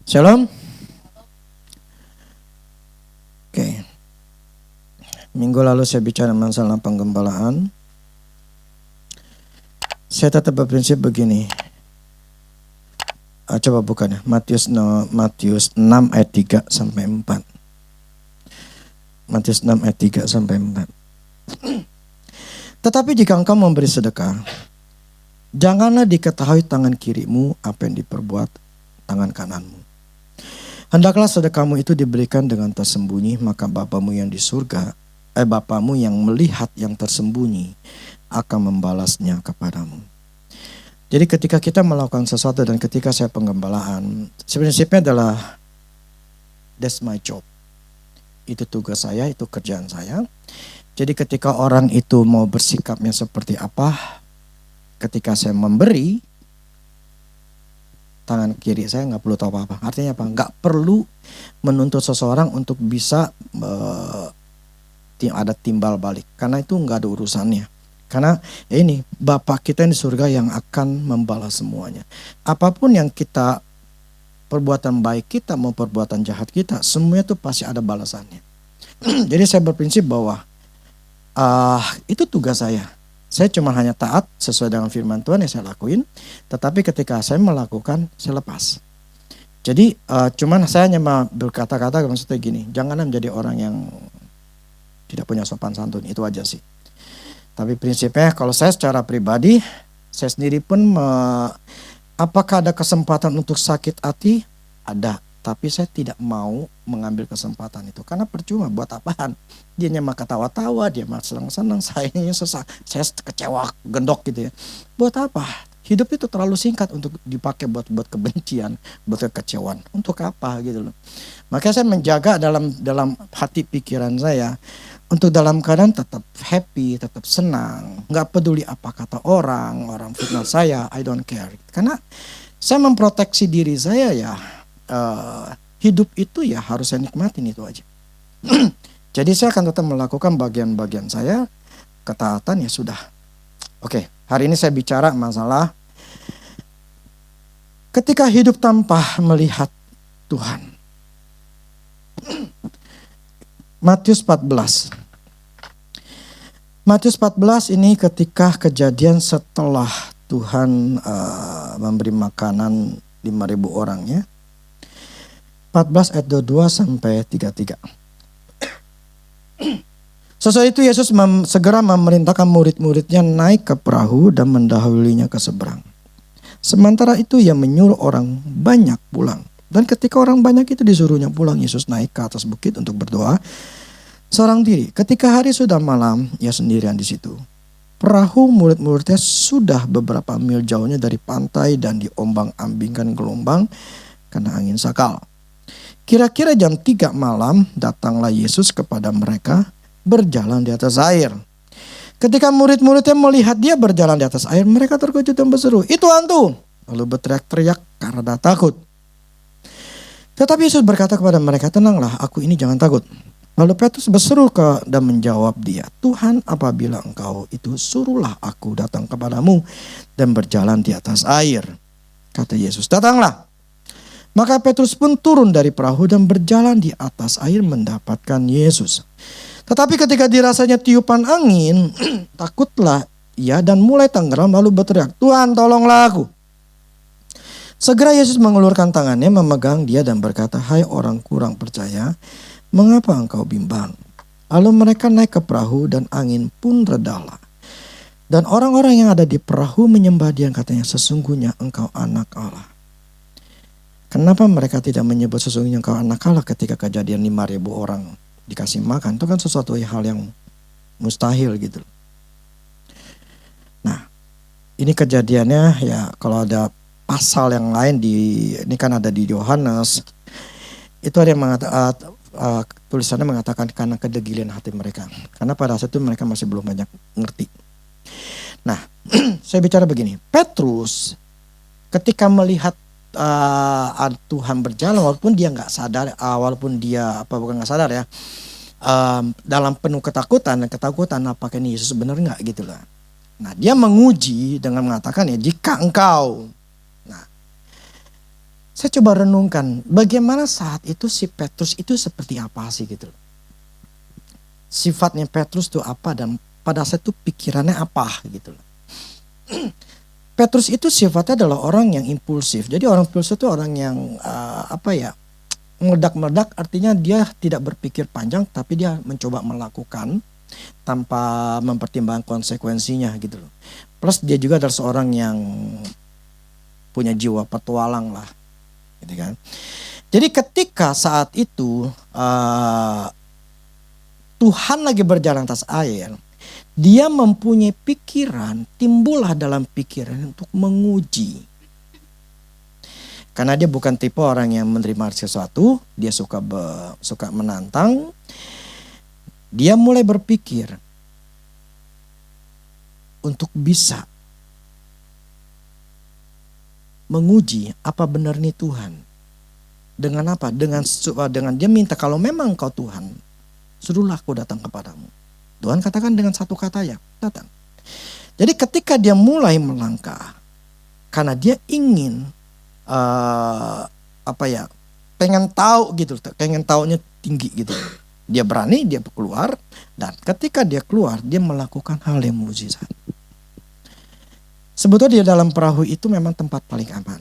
Shalom. Oke. Minggu lalu saya bicara masalah penggembalaan. Saya tetap berprinsip begini. Coba bukan ya. Matius 6 ayat 3 sampai 4. Matius 6 ayat 3 sampai 4. Tetapi jika engkau memberi sedekah, janganlah diketahui tangan kirimu apa yang diperbuat tangan kananmu. Hendaklah sedekahmu itu diberikan dengan tersembunyi, maka Bapamu yang di surga, Bapamu yang melihat yang tersembunyi akan membalasnya kepadamu. Jadi ketika kita melakukan sesuatu dan ketika saya penggembalaan, prinsipnya adalah that's my job. Itu tugas saya, itu kerjaan saya. Jadi ketika orang itu mau bersikapnya seperti apa, ketika saya memberi, tangan kiri saya nggak perlu tahu apa-apa. Artinya apa? Nggak perlu menuntut seseorang untuk bisa ada timbal balik. Karena itu nggak ada urusannya. Karena ini Bapak kita di surga yang akan membalas semuanya. Apapun yang kita perbuatan baik kita mau perbuatan jahat kita, semuanya itu pasti ada balasannya. Jadi saya berprinsip bahwa itu tugas saya. Saya cuma hanya taat sesuai dengan firman Tuhan yang saya lakuin. Tetapi ketika saya melakukan, saya lepas. Jadi cuman saya hanya berkata-kata maksudnya gini. Janganlah menjadi orang yang tidak punya sopan santun. Itu aja sih. Tapi prinsipnya kalau saya secara pribadi, saya sendiri pun apakah ada kesempatan untuk sakit hati? Ada. Tapi saya tidak mau mengambil kesempatan itu. Karena percuma, buat apaan? Dia mah ketawa-tawa, dia mah senang-senang, saya kecewa, gendok gitu ya. Buat apa? Hidup itu terlalu singkat untuk dipakai buat kebencian, buat kekecewaan. Untuk apa gitu loh. Makanya saya menjaga dalam hati pikiran saya, untuk dalam keadaan tetap happy, tetap senang. Gak peduli apa kata orang fitnah saya, I don't care. Karena saya memproteksi diri saya ya. Hidup itu ya harus saya nikmatin itu aja. Jadi saya akan tetap melakukan bagian-bagian saya, ketaatan ya sudah. Oke, hari ini saya bicara masalah ketika hidup tanpa melihat Tuhan. Matius 14. Matius 14 ini ketika kejadian setelah Tuhan memberi makanan 5.000 orang ya. 14 ayat 22 sampai 33. Sesudah itu Yesus segera memerintahkan murid-muridnya naik ke perahu dan mendahulinya ke seberang. Sementara itu ia menyuruh orang banyak pulang. Dan ketika orang banyak itu disuruhnya pulang, Yesus naik ke atas bukit untuk berdoa seorang diri. Ketika hari sudah malam, ia sendirian di situ. Perahu murid-muridnya sudah beberapa mil jauhnya dari pantai dan diombang-ambingkan gelombang karena angin sakal. Kira-kira jam 3 malam datanglah Yesus kepada mereka berjalan di atas air. Ketika murid-muridnya melihat dia berjalan di atas air, mereka terkejut dan berseru, "Itu hantu!" Lalu berteriak-teriak karena takut. Tetapi Yesus berkata kepada mereka, "Tenanglah, aku ini, jangan takut." Lalu Petrus berseru dan menjawab dia, "Tuhan, apabila engkau itu, suruhlah aku datang kepadamu dan berjalan di atas air." Kata Yesus, "Datanglah." Maka Petrus pun turun dari perahu dan berjalan di atas air mendapatkan Yesus. Tetapi ketika dirasanya tiupan angin, takutlah ia dan mulai tenggelam lalu berteriak, "Tuhan, tolonglah aku." Segera Yesus mengulurkan tangannya memegang dia dan berkata, "Hai orang kurang percaya, mengapa engkau bimbang?" Lalu mereka naik ke perahu dan angin pun redalah. Dan orang-orang yang ada di perahu menyembah dia, katanya, "Sesungguhnya engkau anak Allah." Kenapa mereka tidak menyebut sesungguhnya engkau anak Allah ketika kejadian 5.000 orang dikasih makan? Itu kan sesuatu hal yang mustahil gitu. Nah, ini kejadiannya ya kalau ada pasal yang lain ini kan ada di Yohanes. Itu ada yang mengatakan, tulisannya mengatakan karena kedegilan hati mereka. Karena pada saat itu mereka masih belum banyak ngerti. Nah, saya bicara begini. Petrus ketika melihat Tuhan berjalan, walaupun dia nggak sadar, walaupun dia bukan nggak sadar ya, dalam penuh ketakutan apakah ini Yesus benar nggak gitu lah. Nah, dia menguji dengan mengatakan ya, jika engkau. Nah, Saya coba renungkan bagaimana saat itu si Petrus itu seperti apa sih gitu. Sifatnya Petrus itu apa dan pada saat itu pikirannya apa gitu. Petrus itu sifatnya adalah orang yang impulsif. Jadi orang impulsif itu orang yang meledak-meledak, artinya dia tidak berpikir panjang tapi dia mencoba melakukan tanpa mempertimbangkan konsekuensinya gitu loh. Plus dia juga adalah seorang yang punya jiwa petualang lah. Gitu kan. Jadi ketika saat itu Tuhan lagi berjalan atas air, dia mempunyai pikiran, timbullah dalam pikiran untuk menguji. Karena dia bukan tipe orang yang menerima sesuatu, dia suka menantang. Dia mulai berpikir untuk bisa menguji apa benar nih Tuhan. Dengan apa? Dengan dia minta, kalau memang kau Tuhan, suruhlah aku datang kepadamu. Tuhan katakan dengan satu kata ya, datang. Jadi ketika dia mulai melangkah, karena dia ingin pengen tahu gitu, pengen taunya tinggi gitu. Dia berani, dia keluar, dan ketika dia keluar, dia melakukan hal yang mukjizat. Sebetulnya di dalam perahu itu memang tempat paling aman.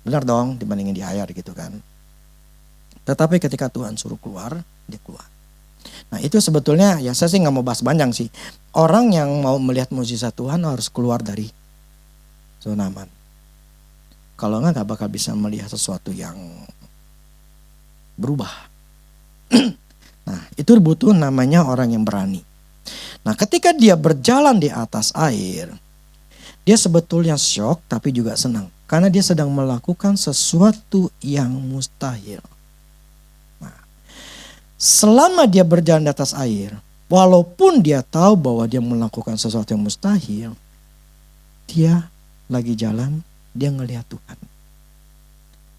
Benar dong, dibandingin di air gitu kan. Tetapi ketika Tuhan suruh keluar, dia keluar. Nah itu sebetulnya, ya saya sih gak mau bahas panjang sih. Orang yang mau melihat mukjizat Tuhan harus keluar dari zona aman. Kalau gak bakal bisa melihat sesuatu yang berubah. Nah itu butuh namanya orang yang berani. Nah ketika dia berjalan di atas air, dia sebetulnya syok tapi juga senang. Karena dia sedang melakukan sesuatu yang mustahil. Nah, selama dia berjalan di atas air, walaupun dia tahu bahwa dia melakukan sesuatu yang mustahil, dia lagi jalan, dia ngelihat Tuhan.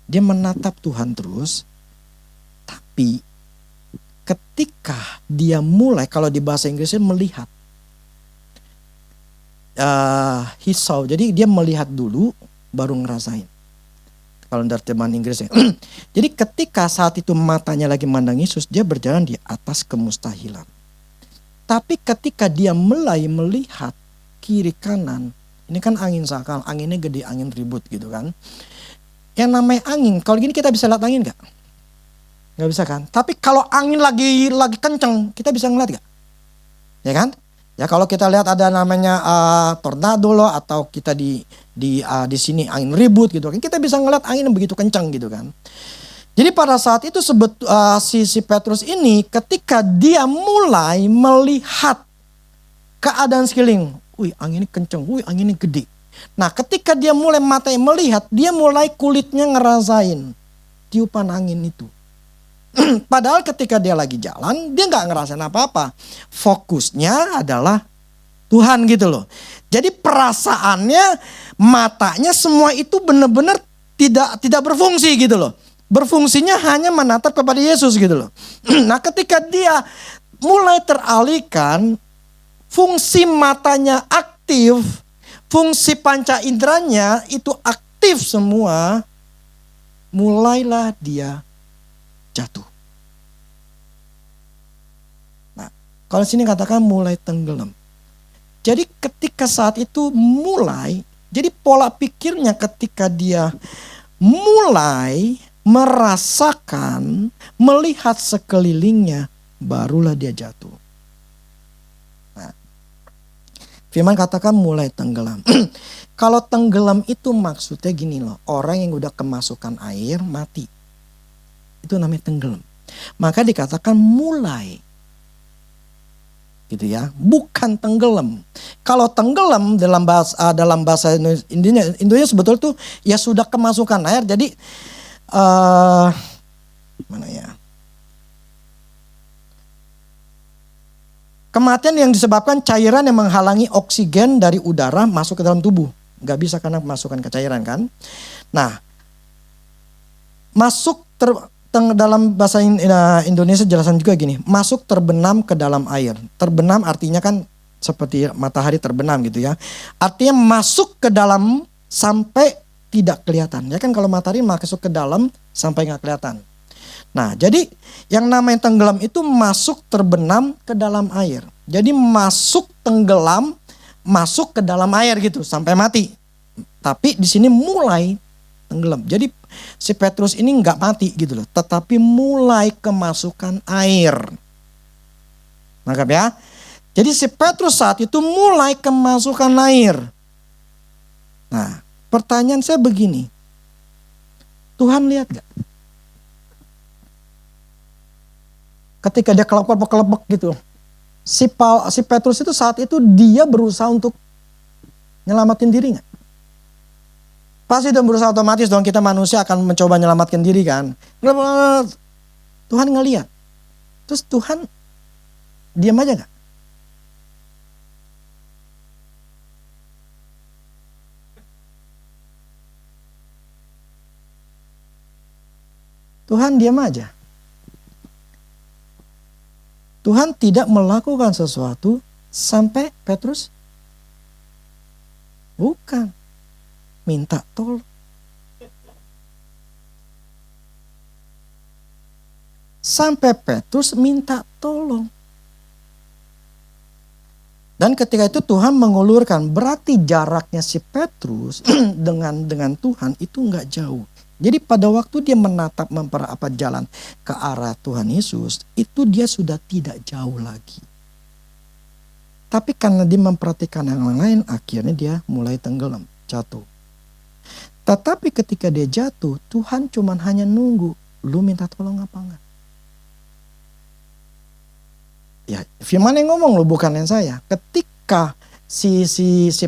Dia menatap Tuhan terus, tapi ketika dia mulai, kalau di bahasa Inggrisnya melihat, he saw, jadi dia melihat dulu baru ngerasain. Kalau dari terjemahan Inggrisnya. Jadi ketika saat itu matanya lagi mandang Yesus, dia berjalan di atas kemustahilan. Tapi ketika dia mulai melihat kiri kanan, ini kan angin sakal, anginnya gede, angin ribut gitu kan. Yang namanya angin, kalau gini kita bisa lihat angin gak? Gak bisa kan? Tapi kalau angin lagi kenceng, kita bisa ngeliat gak? Ya kan? Ya kalau kita lihat ada namanya tornado loh, atau kita di sini angin ribut gitu kan, kita bisa ngeliat angin yang begitu kencang gitu kan. Jadi pada saat itu si Petrus ini ketika dia mulai melihat keadaan sekeliling, wih anginnya kencang, wih anginnya gede. Nah ketika dia mulai matanya melihat, dia mulai kulitnya ngerasain tiupan angin itu. Padahal ketika dia lagi jalan, dia gak ngerasain apa-apa. Fokusnya adalah Tuhan gitu loh. Jadi perasaannya, matanya semua itu benar-benar tidak berfungsi gitu loh. Berfungsinya hanya menatap kepada Yesus gitu loh. Nah ketika dia mulai teralihkan, fungsi matanya aktif, fungsi panca inderanya itu aktif semua, mulailah dia jatuh. Nah, kalau sini katakan mulai tenggelam. Jadi ketika saat itu mulai, jadi pola pikirnya ketika dia mulai merasakan, melihat sekelilingnya, barulah dia jatuh. Nah, firman katakan mulai tenggelam. Kalau tenggelam itu maksudnya gini loh, orang yang udah kemasukan air mati. Itu namanya tenggelam. Maka dikatakan mulai. Gitu ya, bukan tenggelam. Kalau tenggelam dalam bahasa Indonesia sebetulnya tuh ya sudah kemasukan air. Jadi mana ya? Kematian yang disebabkan cairan yang menghalangi oksigen dari udara masuk ke dalam tubuh. Gak bisa karena kemasukan ke cairan kan. Nah, dalam bahasa Indonesia jelasan juga gini, masuk terbenam ke dalam air. Terbenam artinya kan seperti matahari terbenam gitu ya. Artinya masuk ke dalam sampai tidak kelihatan. Ya kan kalau matahari masuk ke dalam sampai nggak kelihatan. Nah, jadi yang namanya tenggelam itu masuk terbenam ke dalam air. Jadi masuk tenggelam, masuk ke dalam air gitu sampai mati. Tapi di sini mulai tenggelam. Jadi si Petrus ini nggak mati gitu loh, tetapi mulai kemasukan air. Nangkap ya? Jadi si Petrus saat itu mulai kemasukan air. Nah, pertanyaan saya begini. Tuhan lihat gak? Ketika dia kelebek gitu. Si Petrus itu saat itu dia berusaha untuk nyelamatin diri gak? Pasti dong berusaha, otomatis dong, kita manusia akan mencoba nyelamatkan diri kan. Tuhan ngelihat. Terus Tuhan diam aja gak? Tuhan diam aja. Tuhan tidak melakukan sesuatu sampai Petrus bukan minta tolong. Sampai Petrus minta tolong. Dan ketika itu Tuhan mengulurkan, berarti jaraknya si Petrus dengan Tuhan itu nggak jauh. Jadi pada waktu dia menatap memperapat jalan ke arah Tuhan Yesus, itu dia sudah tidak jauh lagi. Tapi karena dia memperhatikan yang lain, akhirnya dia mulai tenggelam, jatuh. Tetapi ketika dia jatuh, Tuhan cuman hanya nunggu, lu minta tolong apa enggak? Ya, firman yang ngomong lo, bukan yang saya. Ketika si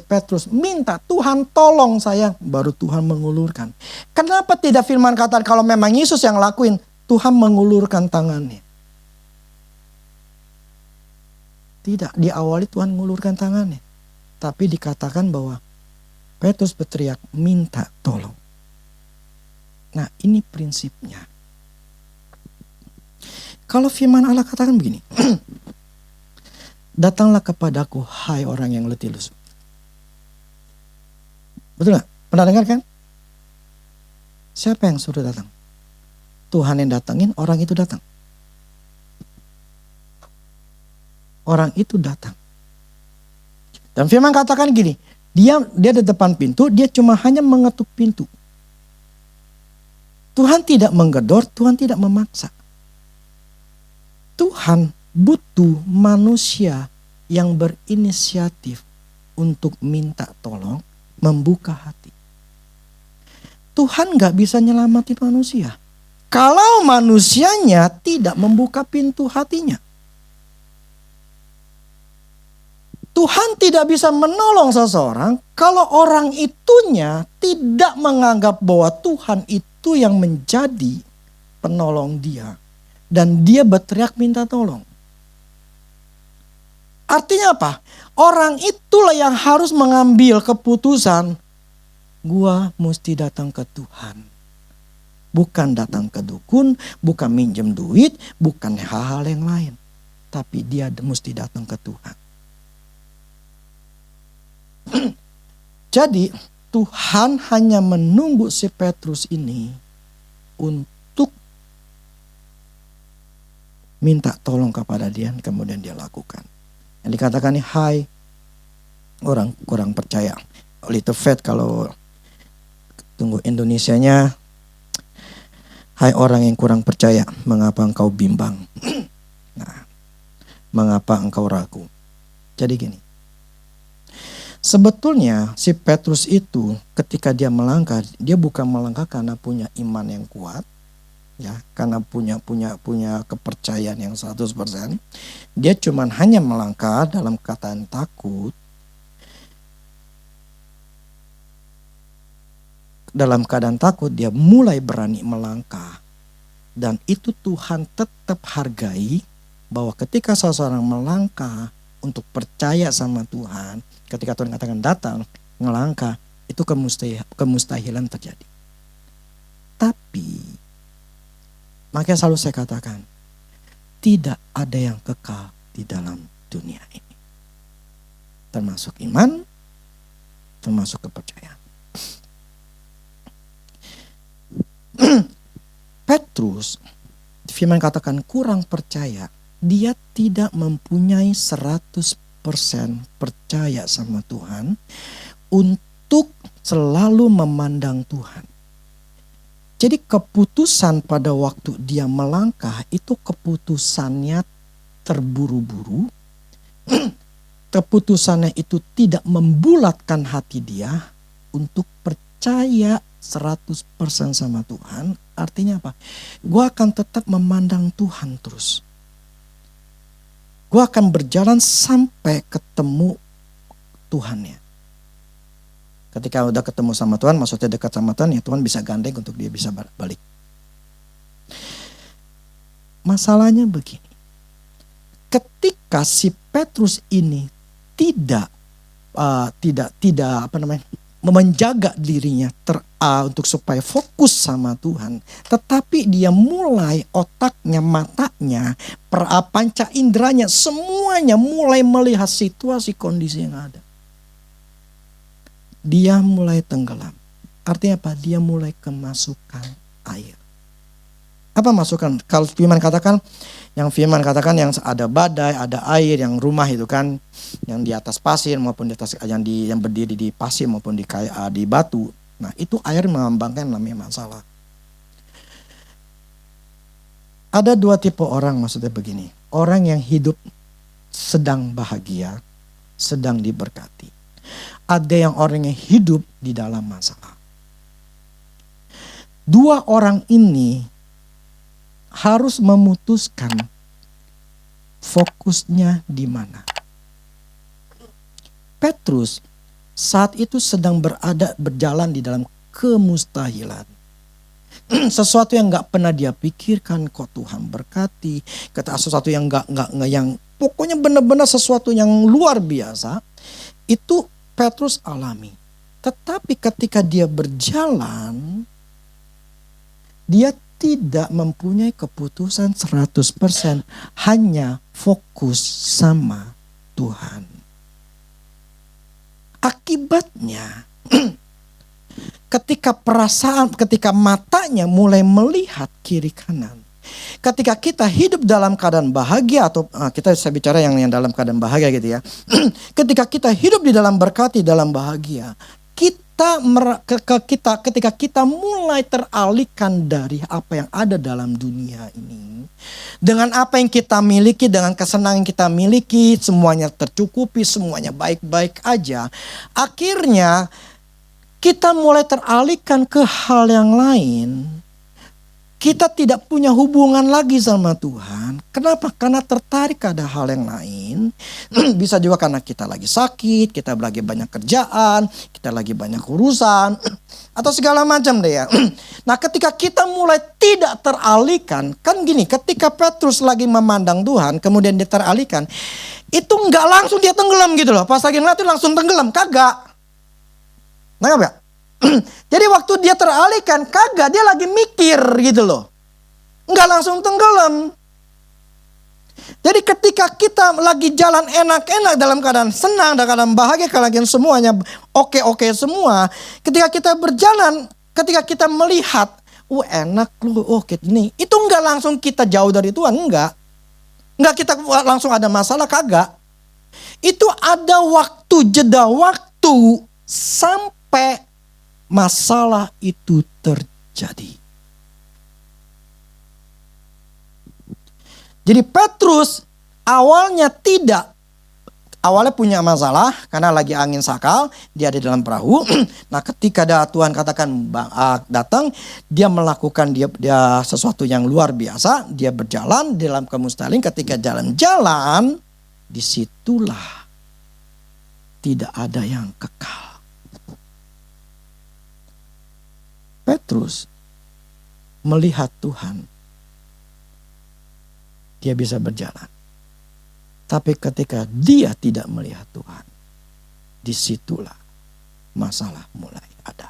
Petrus minta Tuhan tolong saya, baru Tuhan mengulurkan. Kenapa tidak firman kata kalau memang Yesus yang lakuin, Tuhan mengulurkan tangannya? Tidak, diawali Tuhan mengulurkan tangannya. Tapi dikatakan bahwa Petrus berteriak minta tolong. Nah, ini prinsipnya. Kalau firman Allah katakan begini. Datanglah kepadaku hai orang yang letih lesu. Betul gak? Pernah dengar kan? Siapa yang suruh datang? Tuhan yang datangin, orang itu datang. Orang itu datang. Dan firman katakan gini, dia di depan pintu, dia cuma hanya mengetuk pintu. Tuhan tidak menggedor, Tuhan tidak memaksa. Tuhan butuh manusia yang berinisiatif untuk minta tolong, membuka hati. Tuhan gak bisa nyelamatin manusia kalau manusianya tidak membuka pintu hatinya. Tuhan tidak bisa menolong seseorang kalau orang itunya tidak menganggap bahwa Tuhan itu yang menjadi penolong dia. Dan dia berteriak minta tolong. Artinya apa? Orang itulah yang harus mengambil keputusan. Gua mesti datang ke Tuhan. Bukan datang ke dukun, bukan minjem duit, bukan hal-hal yang lain. Tapi dia mesti datang ke Tuhan. Jadi Tuhan hanya menunggu si Petrus ini untuk minta tolong kepada dia, kemudian dia lakukan. Yang dikatakan ini, hai orang kurang percaya. Little faith kalau tunggu Indonesianya, hai orang yang kurang percaya, mengapa engkau bimbang? Nah, mengapa engkau ragu? Jadi gini, sebetulnya si Petrus itu ketika dia melangkah, dia bukan melangkah karena punya iman yang kuat. Ya, karena punya kepercayaan yang 100%. Dia cuman hanya melangkah dalam keadaan takut. Dalam keadaan takut dia mulai berani melangkah. Dan itu Tuhan tetap hargai bahwa ketika seseorang melangkah untuk percaya sama Tuhan, ketika Tuhan katakan datang, melangkah, itu kemustahilan terjadi. Tapi makanya selalu saya katakan, tidak ada yang kekal di dalam dunia ini. Termasuk iman, termasuk kepercayaan. Petrus, firman katakan kurang percaya. Dia tidak mempunyai 100% percaya sama Tuhan untuk selalu memandang Tuhan. Jadi keputusan pada waktu dia melangkah itu keputusannya terburu-buru. Keputusannya itu tidak membulatkan hati dia untuk percaya 100% sama Tuhan. Artinya apa? Gue akan tetap memandang Tuhan terus. Gue akan berjalan sampai ketemu Tuhannya. Ketika udah ketemu sama Tuhan, maksudnya dekat sama Tuhan, ya Tuhan bisa gandeng untuk dia bisa balik. Masalahnya begini. Ketika si Petrus ini tidak menjaga dirinya untuk supaya fokus sama Tuhan, tetapi dia mulai otaknya, matanya, panca inderanya, semuanya mulai melihat situasi kondisi yang ada. Dia mulai tenggelam. Artinya apa? Dia mulai kemasukan air. Apa masukan? Kalau firman katakan yang ada badai, ada air, yang rumah itu kan yang di atas pasir maupun di atas yang berdiri di pasir maupun di batu. Nah, itu air melambangkan namanya masalah. Ada dua tipe orang, maksudnya begini. Orang yang hidup sedang bahagia, sedang diberkati. Ada yang orang yang hidup di dalam masalah. Dua orang ini harus memutuskan fokusnya di mana. Petrus saat itu sedang berjalan di dalam kemustahilan. Sesuatu yang gak pernah dia pikirkan, kok Tuhan berkati. Sesuatu yang yang pokoknya benar-benar sesuatu yang luar biasa. Itu Petrus alami. Tetapi ketika dia berjalan, dia tidak mempunyai keputusan 100%, hanya fokus sama Tuhan. Akibatnya, ketika matanya mulai melihat kiri kanan, ketika kita hidup dalam keadaan bahagia, atau saya bicara yang dalam keadaan bahagia gitu ya. Ketika kita hidup di dalam berkati, dalam bahagia, ketika kita mulai teralihkan dari apa yang ada dalam dunia ini, dengan apa yang kita miliki, dengan kesenangan yang kita miliki, semuanya tercukupi, semuanya baik-baik aja. Akhirnya kita mulai teralihkan ke hal yang lain. Kita tidak punya hubungan lagi sama Tuhan. Kenapa? Karena tertarik ada hal yang lain. Bisa juga karena kita lagi sakit, kita lagi banyak kerjaan, kita lagi banyak urusan, atau segala macam deh ya. Nah, ketika kita mulai tidak teralihkan, kan gini, ketika Petrus lagi memandang Tuhan, kemudian dia teralihkan, itu nggak langsung dia tenggelam gitu loh. Pas lagi ngeliat itu langsung tenggelam, kagak. Nangkap gak? Jadi waktu dia teralihkan, kagak, dia lagi mikir gitu loh. Nggak langsung tenggelam. Jadi ketika kita lagi jalan enak-enak dalam keadaan senang, dalam keadaan bahagia, keadaan semuanya oke-oke semua. Ketika kita berjalan, ketika kita melihat, enak loh, oke nih. Itu nggak langsung kita jauh dari Tuhan, enggak. Nggak kita langsung ada masalah, kagak. Itu ada waktu, jeda waktu sampai masalah itu terjadi. Jadi Petrus awalnya punya masalah karena lagi angin sakal, dia ada di dalam perahu. Nah, ketika Tuhan katakan datang, dia melakukan dia sesuatu yang luar biasa. Dia berjalan dalam kemustahilan. Ketika jalan-jalan, disitulah tidak ada yang kekal. Petrus melihat Tuhan, dia bisa berjalan. Tapi ketika dia tidak melihat Tuhan, disitulah masalah mulai ada.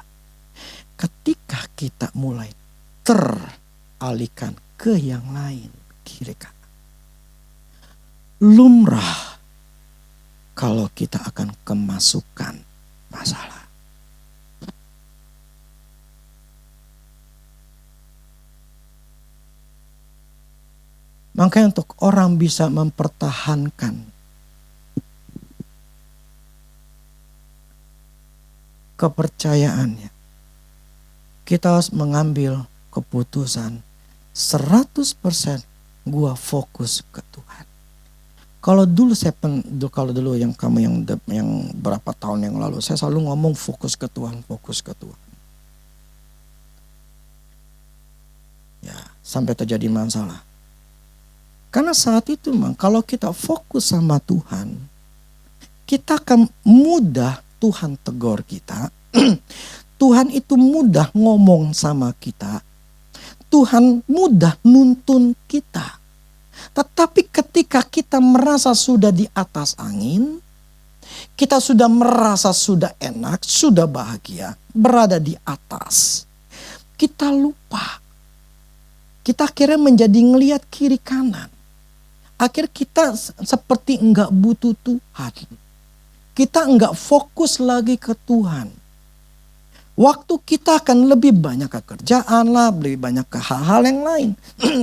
Ketika kita mulai teralihkan ke yang lain, kiri kanan, lumrah kalau kita akan kemasukan masalah. Makanya untuk orang bisa mempertahankan kepercayaannya, kita harus mengambil keputusan 100% gua fokus ke Tuhan. Kalau dulu kalau dulu yang kamu yang berapa tahun yang lalu saya selalu ngomong fokus ke Tuhan, fokus ke Tuhan. Ya, sampai terjadi masalah. Karena saat itu kalau kita fokus sama Tuhan, kita akan mudah Tuhan tegur kita. Tuhan itu mudah ngomong sama kita. Tuhan mudah nuntun kita. Tetapi ketika kita merasa sudah di atas angin, kita sudah merasa sudah enak, sudah bahagia, berada di atas, kita lupa. Kita akhirnya menjadi ngelihat kiri kanan. Akhir kita seperti enggak butuh Tuhan. Kita enggak fokus lagi ke Tuhan. Waktu kita akan lebih banyak ke kerjaan lah, lebih banyak ke hal-hal yang lain.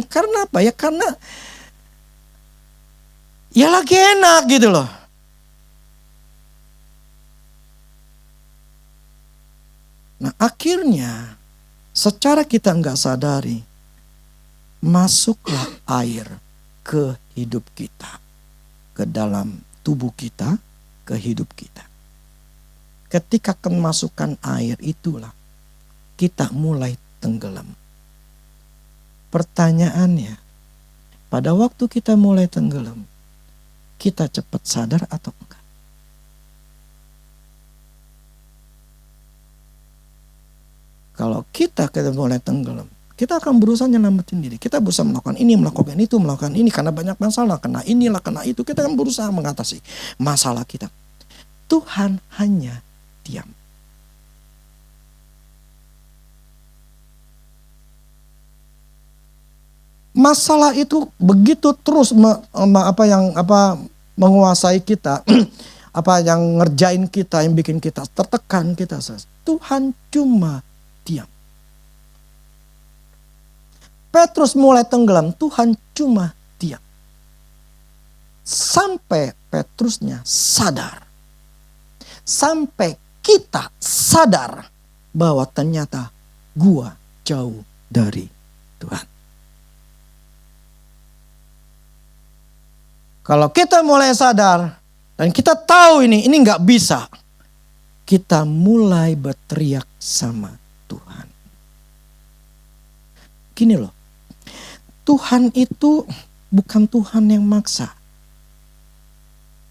Karena apa ya? Karena ya lagi enak gitu loh. Nah akhirnya secara kita enggak sadari, masuklah air ke hidup kita, ke dalam tubuh kita, ke hidup kita. Ketika kemasukan air itulah kita mulai tenggelam. Pertanyaannya, pada waktu kita mulai tenggelam, kita cepat sadar atau enggak? Kalau kita mulai tenggelam, kita akan berusaha nyelamatin diri. Kita berusaha melakukan ini, melakukan itu, melakukan ini. Karena banyak masalah, kena inilah, kena itu. Kita akan berusaha mengatasi masalah kita. Tuhan hanya diam. Masalah itu begitu terus menguasai kita, yang ngerjain kita, yang bikin kita tertekan, kita Tuhan cuma diam. Petrus mulai tenggelam, Tuhan cuma diam. Sampai Petrusnya sadar. Sampai kita sadar bahwa ternyata gua jauh dari Tuhan. Kalau kita mulai sadar dan kita tahu ini nggak bisa, kita mulai berteriak sama Tuhan. Gini loh, Tuhan itu bukan Tuhan yang maksa.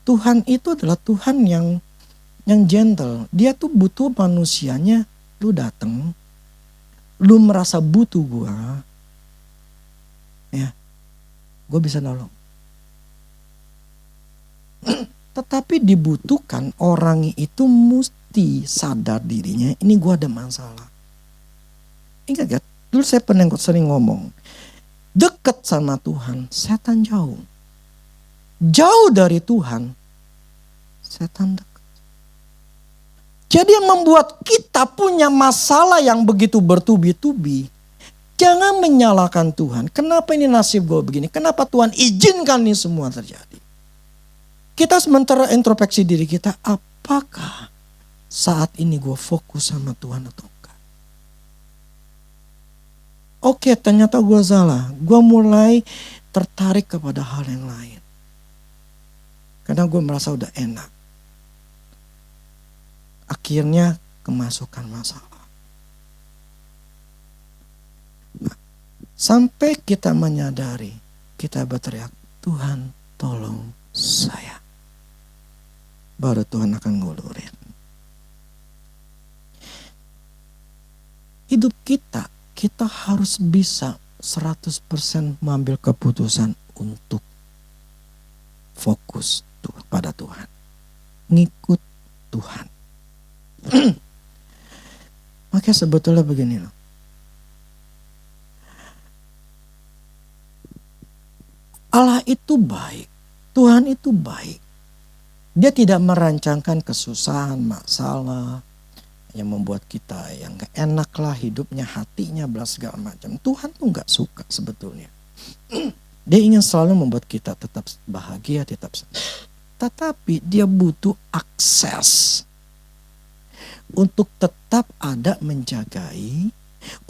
Tuhan itu adalah Tuhan yang gentle. Dia tuh butuh manusianya. Lu dateng, lu merasa butuh gua, ya, gua bisa nolong. Tetapi dibutuhkan orang itu mesti sadar dirinya, ini gua ada masalah. Ingat gak? Dulu saya pernah sering ngomong, dekat sama Tuhan, setan jauh. Jauh dari Tuhan, setan dekat. Jadi yang membuat kita punya masalah yang begitu bertubi-tubi, jangan menyalahkan Tuhan. Kenapa ini nasib gue begini? Kenapa Tuhan izinkan ini semua terjadi? Kita sementara introspeksi diri kita, apakah saat ini gue fokus sama Tuhan atau enggak? Oke, ternyata gue salah. Gue mulai tertarik kepada hal yang lain. Karena gue merasa udah enak. Akhirnya kemasukan masalah. Nah, sampai kita menyadari, kita berteriak, Tuhan tolong saya. Baru Tuhan akan ngulurin. Hidup kita harus bisa 100% mengambil keputusan untuk fokus pada Tuhan. Ngikut Tuhan. Makanya sebetulnya begini loh. Allah itu baik. Tuhan itu baik. Dia tidak merancangkan kesusahan, masalah yang membuat kita yang gak enak lah hidupnya, hatinya, segala macam. Tuhan tuh gak suka sebetulnya. Dia ingin selalu membuat kita tetap bahagia, tetap senang. Tetapi dia butuh akses untuk tetap ada menjagai,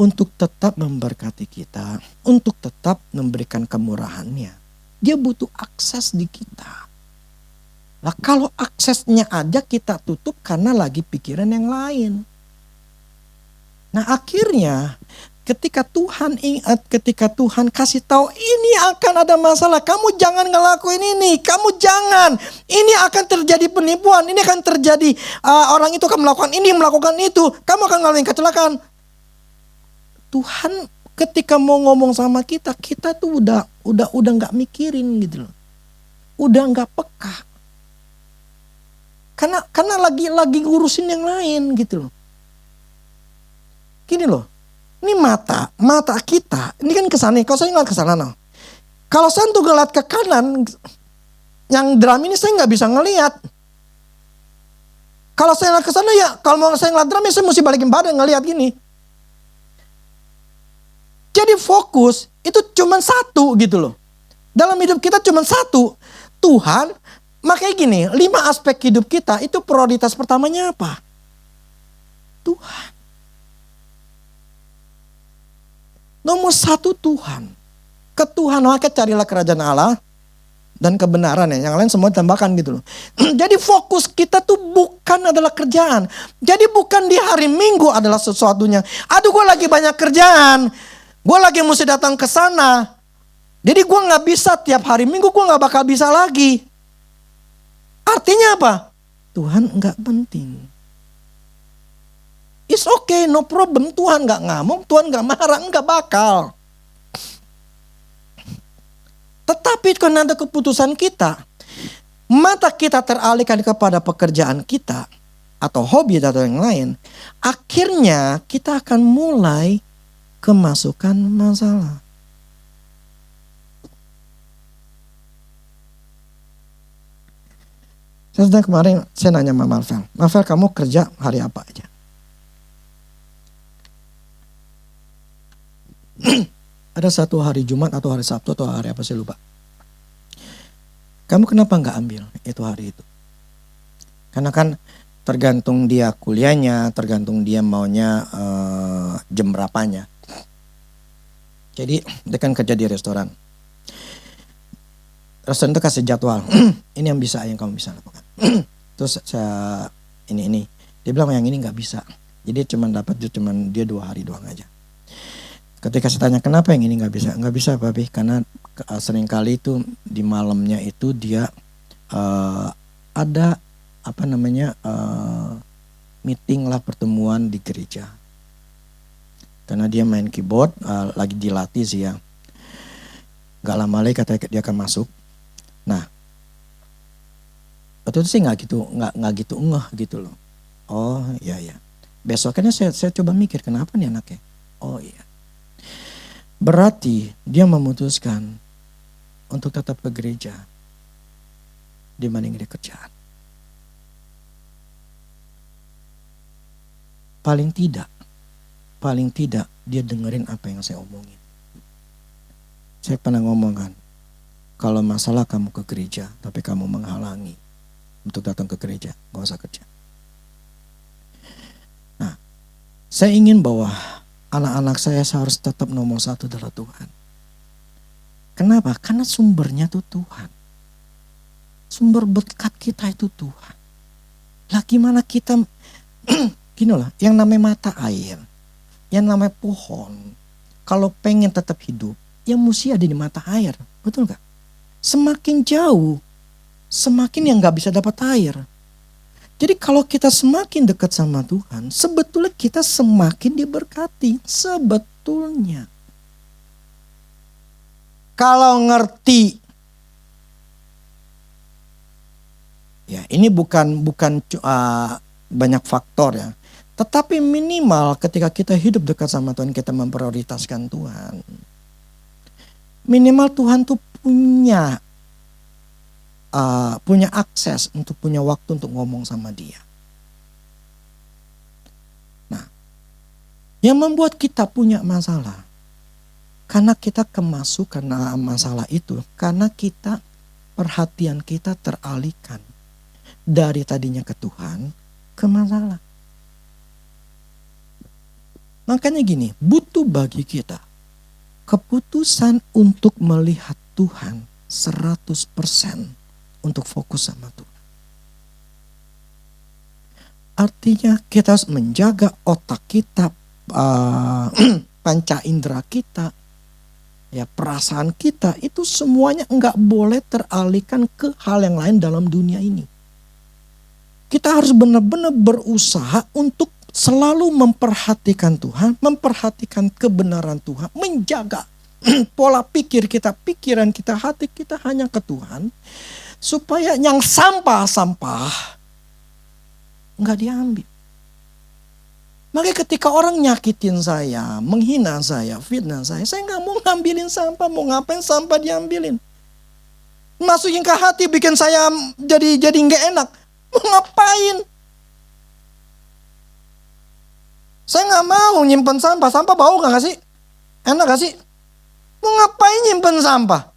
untuk tetap memberkati kita, untuk tetap memberikan kemurahannya. Dia butuh akses di kita. Nah, kalau aksesnya ada kita tutup karena lagi pikiran yang lain. Nah, akhirnya ketika Tuhan kasih tahu ini akan ada masalah, kamu jangan ngelakuin ini, kamu jangan, ini akan terjadi penipuan, ini akan terjadi orang itu akan melakukan ini, melakukan itu, kamu akan ngalamin kecelakaan. Tuhan ketika mau ngomong sama kita tuh udah nggak mikirin gitu loh, udah nggak peka, karena lagi ngurusin yang lain gitu loh. Gini loh. Ini mata kita, ini kan kesana nih, kalau saya ngeliat kesana no. Kalau saya tuh ngeliat ke kanan, yang drum ini saya nggak bisa ngeliat. Kalau saya ngeliat kesana ya, kalau mau saya ngeliat drum ya saya mesti balikin badan ngeliat gini. Jadi fokus itu cuma satu gitu loh. Dalam hidup kita cuma satu, Tuhan. Makanya gini, 5 aspek hidup kita itu prioritas pertamanya apa? Tuhan. Nomor 1 Tuhan. Ketuhan, maka carilah kerajaan Allah dan kebenaran ya. Yang lain semua ditambahkan gitu loh. Jadi fokus kita tuh bukan adalah kerjaan. Jadi bukan di hari Minggu adalah sesuatunya. Aduh, gue lagi banyak kerjaan. Gue lagi mesti datang ke sana. Jadi gue gak bisa tiap hari Minggu, gue gak bakal bisa lagi. Artinya apa? Tuhan gak penting. It's okay, no problem. Tuhan gak ngamuk, Tuhan gak marah, gak bakal. Tetapi karena ada keputusan kita, mata kita teralihkan kepada pekerjaan kita, atau hobi atau yang lain, akhirnya kita akan mulai kemasukan masalah. Kemarin saya nanya sama Marvel, kamu kerja hari apa aja? Ada satu hari Jumat atau hari Sabtu atau hari apa saya lupa. Kamu kenapa nggak ambil itu hari itu? Karena kan tergantung dia kuliahnya, tergantung dia maunya jam berapanya. Jadi dia kan kerja di restoran. Restoran itu kasih jadwal. Ini yang kamu bisa lakukan. Terus saya ini. Dia bilang yang ini nggak bisa. Jadi dia 2 hari doang aja. Ketika saya tanya kenapa yang ini nggak bisa? Nggak bisa Papi, karena seringkali itu di malamnya itu dia ada meeting lah, pertemuan di gereja. Karena dia main keyboard, lagi dilatih sih ya. Gak lama lagi katanya dia akan masuk. Nah, waktu itu sih nggak gitu ngeh gitu loh. Oh iya. Besoknya saya coba mikir kenapa nih anaknya. Oh iya. Berarti dia memutuskan untuk tetap ke gereja dibanding dia kerjaan. Paling tidak dia dengerin apa yang saya omongin. Saya pernah ngomong kan, kalau masalah kamu ke gereja tapi kamu menghalangi untuk datang ke gereja, gak usah kerja. Nah, saya ingin bahwa anak-anak saya harus tetap nomor 1 adalah Tuhan. Kenapa? Karena sumbernya itu Tuhan. Sumber berkat kita itu Tuhan. Lah gimana kita, gini lah, yang namanya mata air, yang namanya pohon, kalau pengen tetap hidup, ya mesti ada di mata air. Betul gak? Semakin jauh, semakin yang gak bisa dapat air. Jadi kalau kita semakin dekat sama Tuhan, sebetulnya kita semakin diberkati. Sebetulnya. Kalau ngerti, ya ini bukan banyak faktor ya. Tetapi minimal ketika kita hidup dekat sama Tuhan, kita memprioritaskan Tuhan. Minimal Tuhan tuh punya akses untuk punya waktu untuk ngomong sama dia. Nah, yang membuat kita punya masalah Karena kita kemasukan masalah itu. Karena perhatian kita teralihkan dari tadinya ke Tuhan ke masalah. Makanya gini, butuh bagi kita keputusan untuk melihat Tuhan 100% untuk fokus sama Tuhan. Artinya kita harus menjaga otak kita, panca indera kita, ya perasaan kita itu semuanya enggak boleh teralihkan ke hal yang lain dalam dunia ini. Kita harus benar-benar berusaha untuk selalu memperhatikan Tuhan, memperhatikan kebenaran Tuhan, menjaga pola pikir kita, pikiran kita, hati kita hanya ke Tuhan. Supaya yang sampah-sampah nggak diambil. Makanya ketika orang nyakitin saya, menghina saya, fitnah saya nggak mau ngambilin sampah, mau ngapain sampah diambilin. Masukin ke hati bikin saya jadi nggak enak, mau ngapain? Saya nggak mau nyimpen sampah. Sampah bau nggak sih? Enak gak sih? Mau ngapain nyimpen sampah?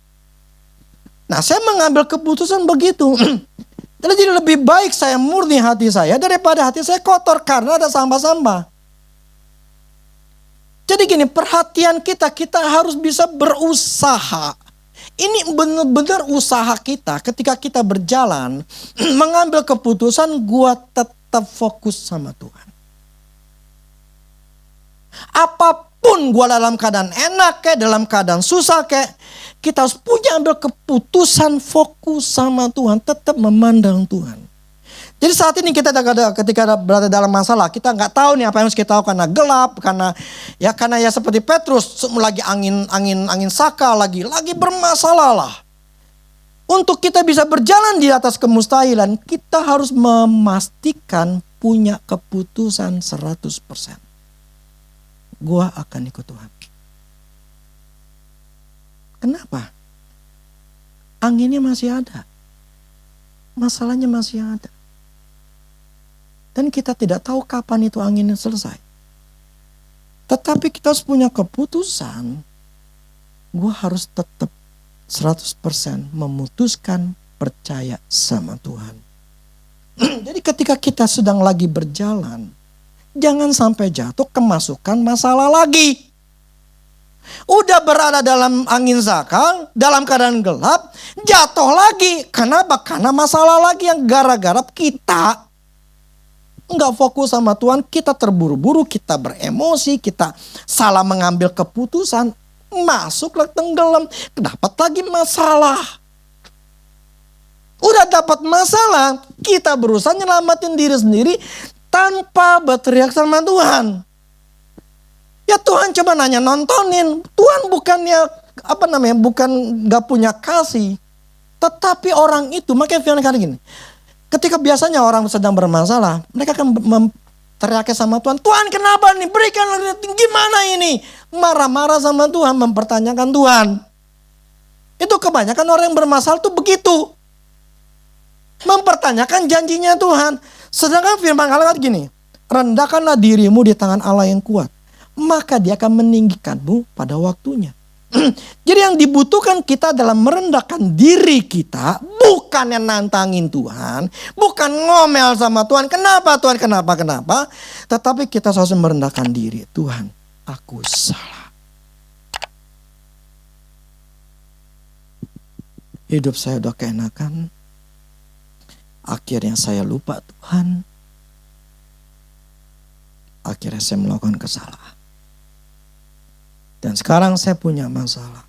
Nah, saya mengambil keputusan begitu. Jadi lebih baik saya murni hati saya daripada hati saya kotor karena ada sampah-sampah. Jadi gini, perhatian kita harus bisa berusaha. Ini benar-benar usaha kita ketika kita berjalan mengambil keputusan gua tetap fokus sama Tuhan. Apapun gua dalam keadaan enak kayak dalam keadaan susah kayak, kita harus punya ambil keputusan fokus sama Tuhan, tetap memandang Tuhan. Jadi saat ini kita ketika berada dalam masalah, kita nggak tahu nih apa yang harus kita tahu karena gelap, karena ya seperti Petrus lagi angin saka lagi bermasalah lah. Untuk kita bisa berjalan di atas kemustahilan, kita harus memastikan punya keputusan 100%. Gua akan ikut Tuhan. Kenapa? Anginnya masih ada. Masalahnya masih ada. Dan kita tidak tahu kapan itu anginnya selesai. Tetapi kita harus punya keputusan. Gua harus tetap 100% memutuskan percaya sama Tuhan. Jadi ketika kita sedang lagi berjalan, jangan sampai jatuh kemasukan masalah lagi. Udah berada dalam angin zakal, dalam keadaan gelap, jatuh lagi. Kenapa? Karena masalah lagi yang gara-gara kita nggak fokus sama Tuhan, kita terburu-buru, kita beremosi, kita salah mengambil keputusan, masuklah tenggelam, dapat lagi masalah. Udah dapat masalah, kita berusaha nyelamatin diri sendiri tanpa berteriak sama Tuhan. Ya Tuhan coba nanya nontonin. Tuhan bukannya bukan gak punya kasih. Tetapi orang itu, makanya firman kali gini. Ketika biasanya orang sedang bermasalah, mereka akan teriak sama Tuhan. Tuhan kenapa nih? Berikan gimana ini? Marah-marah sama Tuhan, mempertanyakan Tuhan. Itu kebanyakan orang yang bermasalah tuh begitu. Mempertanyakan janjinya Tuhan. Sedangkan firman Allah gini. Rendahkanlah dirimu di tangan Allah yang kuat, maka dia akan meninggikanmu pada waktunya. Jadi yang dibutuhkan kita dalam merendahkan diri kita, bukan yang nantangin Tuhan, bukan ngomel sama Tuhan, kenapa Tuhan, kenapa, tetapi kita harus merendahkan diri. Tuhan, aku salah. Hidup saya udah keenakan, akhirnya saya lupa Tuhan, akhirnya saya melakukan kesalahan. Dan sekarang saya punya masalah.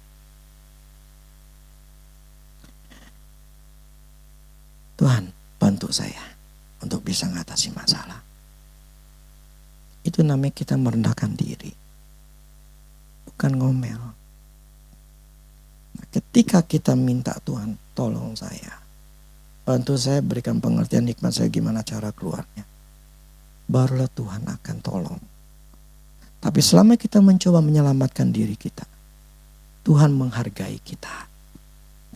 Tuhan, bantu saya untuk bisa mengatasi masalah. Itu namanya kita merendahkan diri. Bukan ngomel. Nah, ketika kita minta Tuhan, tolong saya. Bantu saya, berikan pengertian hikmat saya gimana cara keluarnya. Barulah Tuhan akan tolong. Tapi selama kita mencoba menyelamatkan diri kita, Tuhan menghargai kita.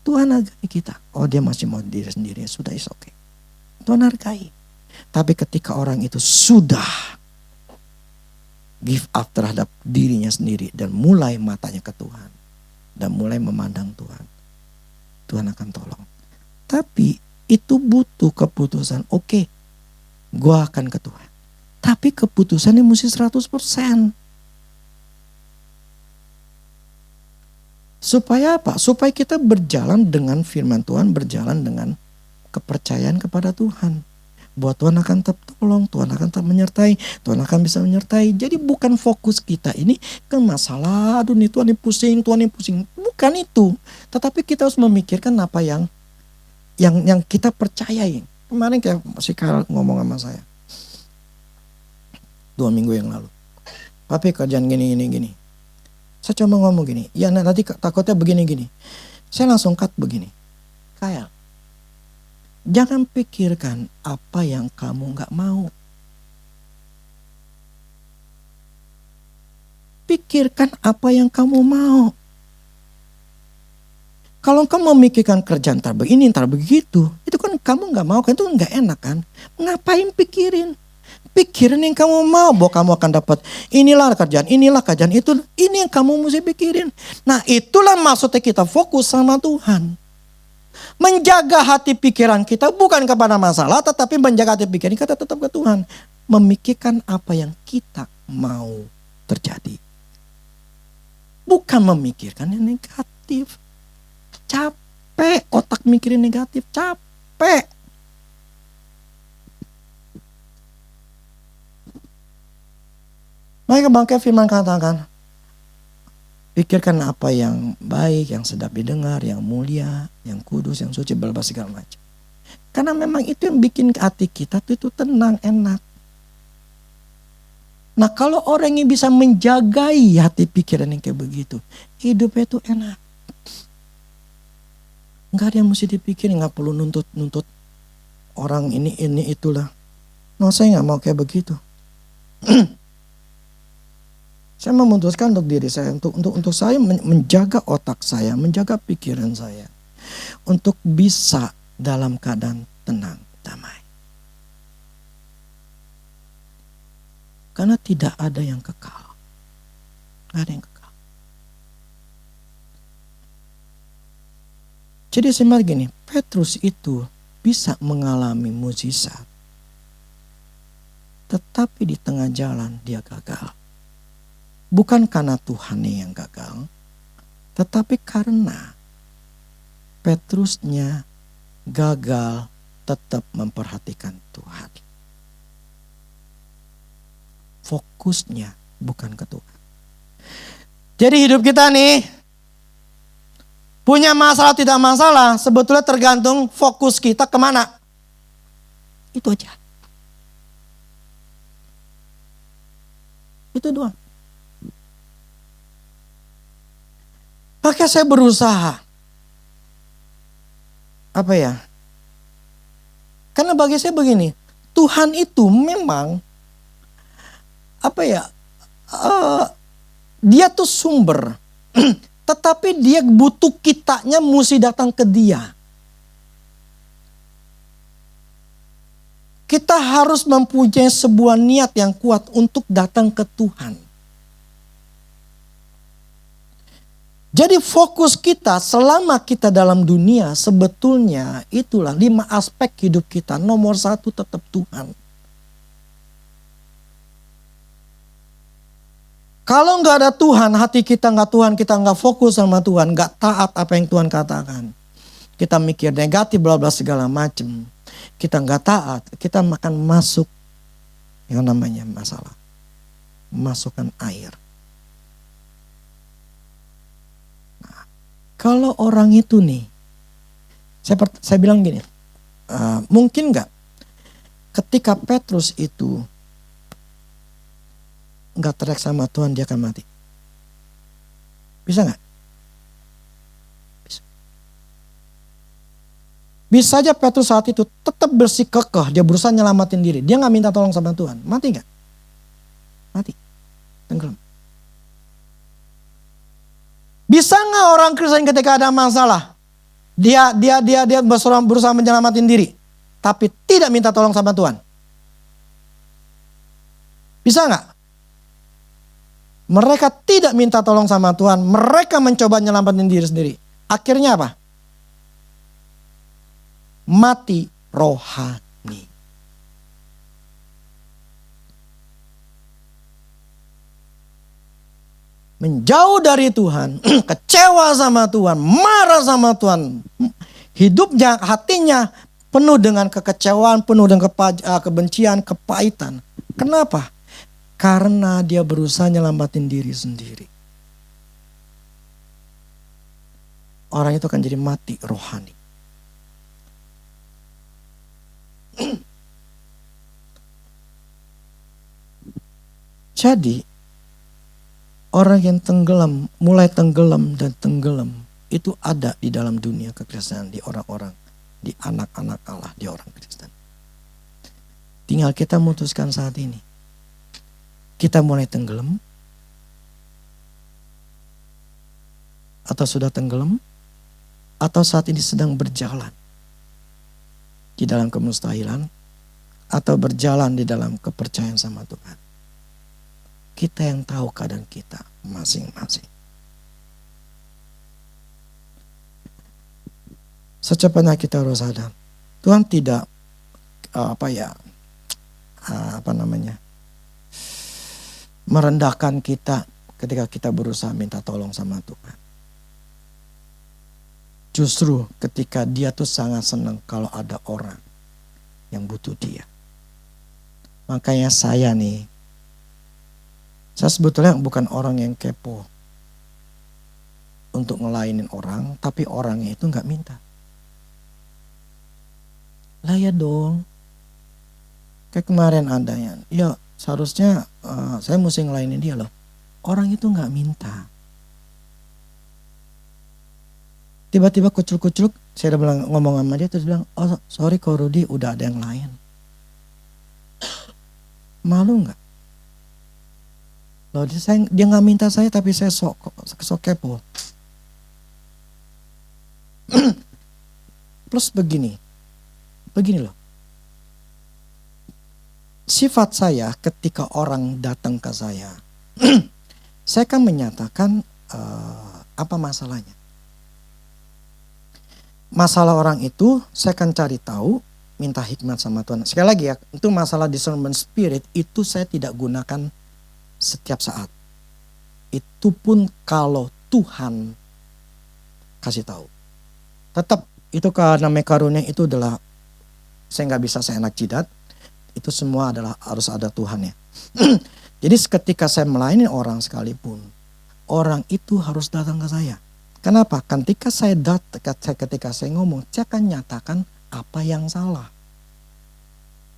Tuhan hargai kita. Oh, dia masih mau diri sendiri, sudah, is okay. Tuhan hargai. Tapi ketika orang itu sudah give up terhadap dirinya sendiri dan mulai matanya ke Tuhan dan mulai memandang Tuhan, Tuhan akan tolong. Tapi itu butuh keputusan. Oke, gua akan ke Tuhan. Tapi keputusannya mesti 100%. Supaya apa? Supaya kita berjalan dengan firman Tuhan, berjalan dengan kepercayaan kepada Tuhan. Bahwa Tuhan akan tetap tolong, Tuhan akan tetap menyertai, Tuhan akan bisa menyertai. Jadi bukan fokus kita ini ke masalah, aduh nih Tuhan ini pusing, Tuhan ini pusing. Bukan itu. Tetapi kita harus memikirkan apa yang kita percayai. Kemarin kayak si Karl ngomong sama saya 2 minggu yang lalu, Papi kerjaan gini. Saya cuma ngomong gini, ya nanti takutnya begini. Saya langsung cut begini, Kyle, jangan pikirkan apa yang kamu gak mau. Pikirkan apa yang kamu mau. Kalau kamu memikirkan kerjaan ntar begini, ntar begitu, itu kan kamu gak mau kan, itu gak enak kan. Ngapain pikirin? Pikirin yang kamu mau, bahwa kamu akan dapat inilah kerjaan, itu. Ini yang kamu mesti pikirin. Nah itulah maksudnya kita fokus sama Tuhan. Menjaga hati pikiran kita bukan kepada masalah, tetapi menjaga hati pikiran kita tetap ke Tuhan. Memikirkan apa yang kita mau terjadi. Bukan memikirkan yang negatif. Capek otak mikirin negatif, capek. Maka bangkai firman katakan, pikirkan apa yang baik, yang sedap didengar, yang mulia, yang kudus, yang suci, berbalas segala macam. Karena memang itu yang bikin hati kita itu tenang, enak. Nah kalau orang yang bisa menjagai hati pikiran yang kayak begitu, hidupnya itu enak. Gak ada yang mesti dipikirin, gak perlu nuntut orang ini itulah. No, saya gak mau kayak begitu. Saya memutuskan untuk diri saya, untuk saya menjaga otak saya, menjaga pikiran saya. Untuk bisa dalam keadaan tenang, damai. Karena tidak ada yang kekal. Tidak ada yang kekal. Jadi saya melihat gini, Petrus itu bisa mengalami mukjizat. Tetapi di tengah jalan dia gagal. Bukan karena Tuhan yang gagal, tetapi karena Petrusnya gagal tetap memperhatikan Tuhan. Fokusnya bukan ke Tuhan. Jadi hidup kita nih, punya masalah tidak masalah, sebetulnya tergantung fokus kita kemana. Itu aja. Itu doang. Maka saya berusaha. Apa ya? Karena bagi saya begini, Tuhan itu memang dia tuh sumber. Tetapi dia butuh kitanya mesti datang ke dia. Kita harus mempunyai sebuah niat yang kuat untuk datang ke Tuhan. Jadi fokus kita selama kita dalam dunia sebetulnya itulah 5 aspek hidup kita. Nomor 1 tetap Tuhan. Kalau nggak ada Tuhan, hati kita nggak Tuhan, kita nggak fokus sama Tuhan, nggak taat apa yang Tuhan katakan. Kita mikir negatif, bla bla segala macam. Kita nggak taat, kita akan masuk yang namanya masalah. Masukkan air. Kalau orang itu nih, saya bilang gini, mungkin nggak ketika Petrus itu nggak teriak sama Tuhan dia akan mati? Bisa nggak? Bisa. Bisa aja Petrus saat itu tetap bersikukuh, dia berusaha nyelamatin diri, dia nggak minta tolong sama Tuhan, mati nggak? Mati, tenggelam. Bisa nggak orang Kristen ketika ada masalah, dia berusaha menyelamatin diri, tapi tidak minta tolong sama Tuhan? Bisa nggak? Mereka tidak minta tolong sama Tuhan. Mereka mencoba nyelamatin diri sendiri. Akhirnya apa? Mati rohani. Menjauh dari Tuhan, kecewa sama Tuhan, marah sama Tuhan. Hidupnya, hatinya penuh dengan kekecewaan, penuh dengan kebencian, kepahitan. Kenapa? Karena dia berusaha nyelamatin diri sendiri. Orang itu akan jadi mati rohani. Jadi orang yang tenggelam, mulai tenggelam dan tenggelam, itu ada di dalam dunia kekristenan, di orang-orang, di anak-anak Allah, di orang Kristen. Tinggal kita memutuskan saat ini. Kita mulai tenggelam? Atau sudah tenggelam? Atau saat ini sedang berjalan di dalam kemustahilan? Atau berjalan di dalam kepercayaan sama Tuhan? Kita yang tahu keadaan kita masing-masing. Secepatnya kita harus sadar. Tuhan tidak merendahkan kita ketika kita berusaha minta tolong sama Tuhan. Justru ketika dia tuh sangat senang kalau ada orang yang butuh dia. Makanya saya sebetulnya bukan orang yang kepo untuk ngelainin orang, tapi orangnya itu gak minta. Lah ya dong. Kayak kemarin adanya, ya seharusnya saya mesti ngelainin dia loh. Orang itu gak minta. Tiba-tiba kucluk-kucluk, saya udah bilang, ngomong sama dia, terus bilang, oh sorry Ko Rudi, udah ada yang lain. Malu gak? Loh, dia gak minta saya, tapi saya sok kepo. Plus begini loh. Sifat saya ketika orang datang ke saya, saya kan menyatakan apa masalahnya. Masalah orang itu saya akan cari tahu, minta hikmat sama Tuhan. Sekali lagi ya, itu masalah discernment spirit itu saya tidak gunakan setiap saat. Itu pun kalau Tuhan kasih tahu. Tetap itu namanya karunia itu adalah saya nggak bisa seenak jidat. Itu semua adalah harus ada Tuhan ya. Jadi ketika saya melayani orang sekalipun, orang itu harus datang ke saya. Kenapa? Ketika saya ngomong, saya akan nyatakan apa yang salah.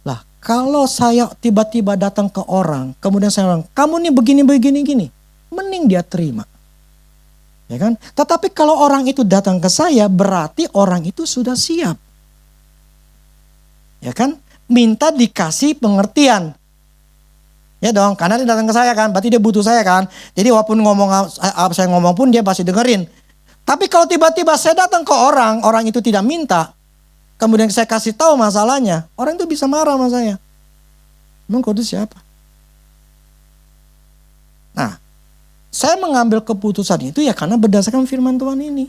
Lah, kalau saya tiba-tiba datang ke orang, kemudian saya bilang, kamu nih begini, mending dia terima. Ya kan? Tetapi kalau orang itu datang ke saya, berarti orang itu sudah siap. Ya kan? Minta dikasih pengertian. Ya dong, karena dia datang ke saya kan, berarti dia butuh saya kan. Jadi walaupun saya ngomong pun dia pasti dengerin. Tapi kalau tiba-tiba saya datang ke orang itu tidak minta, kemudian saya kasih tahu masalahnya, orang itu bisa marah sama saya. Emang kau itu siapa? Nah, saya mengambil keputusan itu ya karena berdasarkan firman Tuhan ini.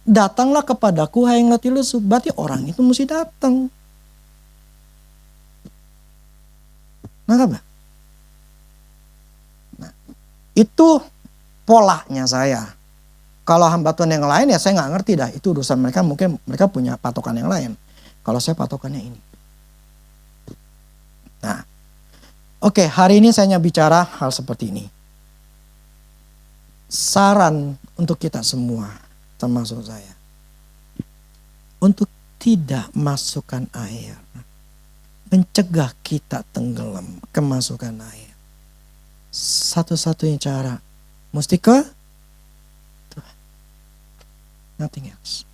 Datanglah kepadaku hai yang letih lesu, berarti orang itu mesti datang. Nah, itu polanya saya. Kalau hamba Tuhan yang lain ya saya nggak ngerti dah. Itu urusan mereka, mungkin mereka punya patokan yang lain. Kalau saya patokannya ini. Nah, oke, hari ini saya bicara hal seperti ini. Saran untuk kita semua, termasuk saya. Untuk tidak masukkan air. Mencegah kita tenggelam kemasukan air. Satu-satunya cara, mesti ke Tuhan. Nothing else.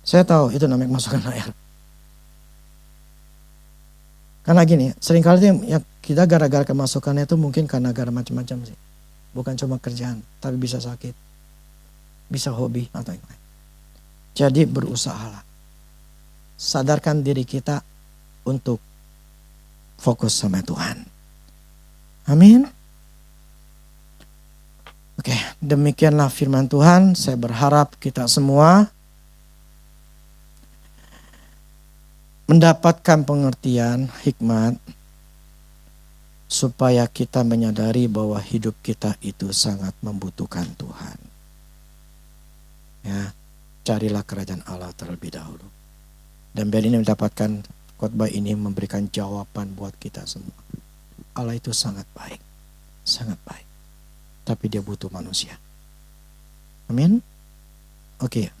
Saya tahu itu namanya kemasukan air. Karena gini, seringkali ya kita gara-gara kemasukannya itu mungkin karena gara macam-macam sih. Bukan cuma kerjaan, tapi bisa sakit. Bisa hobi atau yang lain. Jadi berusahalah. Sadarkan diri kita untuk fokus sama Tuhan. Amin. Oke, demikianlah firman Tuhan. Saya berharap kita semua mendapatkan pengertian, hikmat, supaya kita menyadari bahwa hidup kita itu sangat membutuhkan Tuhan. Ya, carilah kerajaan Allah terlebih dahulu. Dan biar ini mendapatkan khotbah ini memberikan jawaban buat kita semua. Allah itu sangat baik, sangat baik. Tapi dia butuh manusia. Amin. Oke.